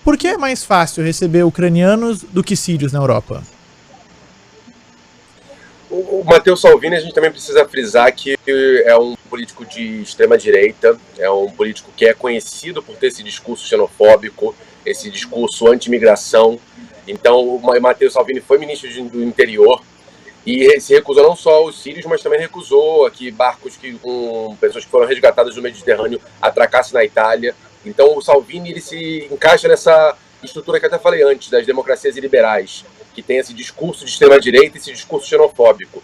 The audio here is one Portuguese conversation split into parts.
Por que é mais fácil receber ucranianos do que sírios na Europa? O Matteo Salvini, a gente também precisa frisar que é um político de extrema-direita, é um político que é conhecido por ter esse discurso xenofóbico, esse discurso anti-imigração. Então, o Matteo Salvini foi ministro do interior e se recusou não só os sírios, mas também recusou que barcos com pessoas que foram resgatadas no Mediterrâneo atracassem na Itália. Então, o Salvini ele se encaixa nessa estrutura que eu até falei antes, das democracias liberais, que tem esse discurso de extrema-direita e esse discurso xenofóbico.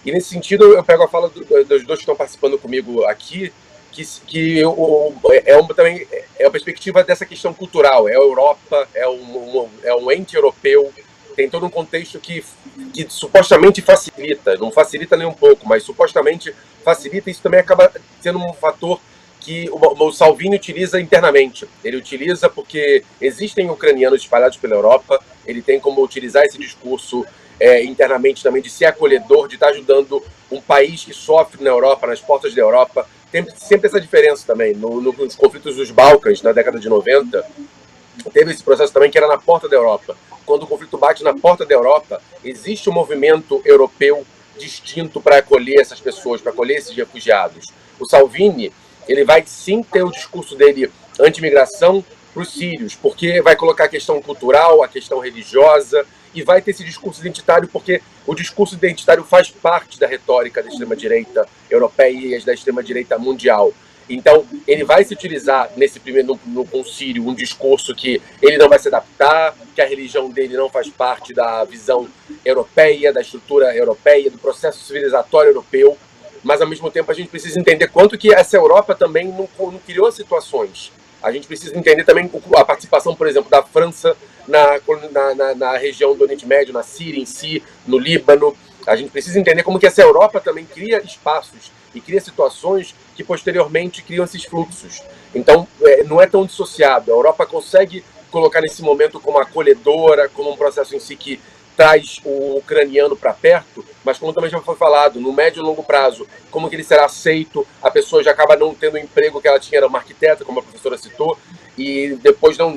E nesse sentido, eu pego a fala dos dois que estão participando comigo aqui, também é a perspectiva dessa questão cultural. É a Europa, é um ente europeu, tem todo um contexto que supostamente facilita, não facilita nem um pouco, mas supostamente facilita, e isso também acaba sendo um fator que o Salvini utiliza internamente. Ele utiliza porque existem ucranianos espalhados pela Europa, ele tem como utilizar esse discurso internamente também de ser acolhedor, de estar ajudando um país que sofre na Europa, nas portas da Europa. Tem sempre essa diferença também. Nos conflitos dos Balcãs, na década de 90, teve esse processo também que era na porta da Europa. Quando o conflito bate na porta da Europa, existe um movimento europeu distinto para acolher essas pessoas, para acolher esses refugiados. O Salvini, ele vai sim ter o discurso dele anti-imigração para os sírios, porque vai colocar a questão cultural, a questão religiosa, e vai ter esse discurso identitário, porque o discurso identitário faz parte da retórica da extrema-direita europeia e da extrema-direita mundial. Então, ele vai se utilizar nesse primeiro com o sírio um discurso que ele não vai se adaptar, que a religião dele não faz parte da visão europeia, da estrutura europeia, do processo civilizatório europeu, mas ao mesmo tempo a gente precisa entender quanto que essa Europa também não criou situações. A gente precisa entender também a participação, por exemplo, da França na região do Oriente Médio, na Síria em si, no Líbano. A gente precisa entender como que essa Europa também cria espaços e cria situações que posteriormente criam esses fluxos. Então, não é tão dissociado. A Europa consegue colocar nesse momento como acolhedora, como um processo em si que traz o ucraniano para perto, mas como também já foi falado, no médio e longo prazo, como que ele será aceito, a pessoa já acaba não tendo o emprego que ela tinha, era uma arquiteta, como a professora citou, e depois não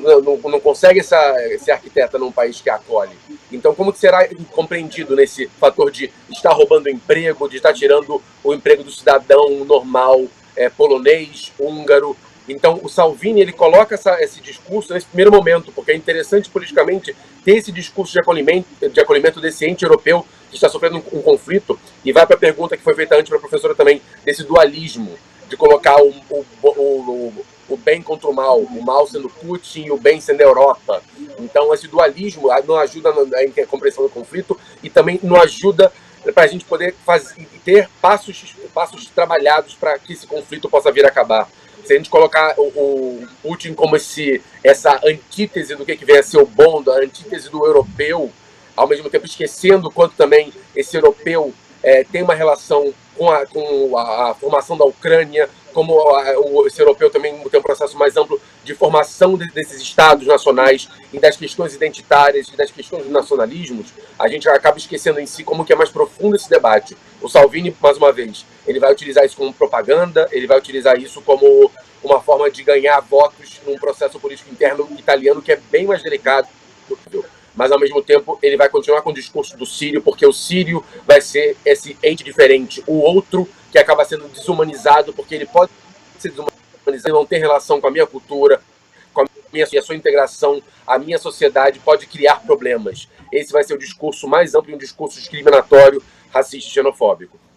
consegue ser arquiteta num país que a acolhe. Então, como que será compreendido nesse fator de estar roubando emprego, de estar tirando o emprego do cidadão normal, polonês, húngaro? Então, o Salvini ele coloca esse discurso nesse primeiro momento, porque é interessante politicamente ter esse discurso de acolhimento desse ente europeu que está sofrendo um conflito, e vai para a pergunta que foi feita antes para a professora também, desse dualismo, de colocar o bem contra o mal sendo Putin e o bem sendo a Europa. Então, esse dualismo não ajuda na compreensão do conflito e também não ajuda para a gente poder ter passos trabalhados para que esse conflito possa vir a acabar. Se a gente colocar o Putin como essa antítese do que vem a ser o bom, a antítese do europeu, ao mesmo tempo esquecendo o quanto também esse europeu tem uma relação com a formação da Ucrânia, como esse europeu também tem um processo mais amplo de formação desses estados nacionais e das questões identitárias e das questões dos nacionalismos, a gente acaba esquecendo em si como que é mais profundo esse debate. O Salvini, mais uma vez, ele vai utilizar isso como propaganda, ele vai utilizar isso como uma forma de ganhar votos num processo político interno italiano que é bem mais delicado, mas ao mesmo tempo ele vai continuar com o discurso do sírio, porque o sírio vai ser esse ente diferente, o outro que acaba sendo desumanizado, porque ele pode ser desumanizado e não ter relação com a minha cultura, com a sua integração, a minha sociedade pode criar problemas. Esse vai ser o discurso mais amplo e um discurso discriminatório, racista e xenofóbico.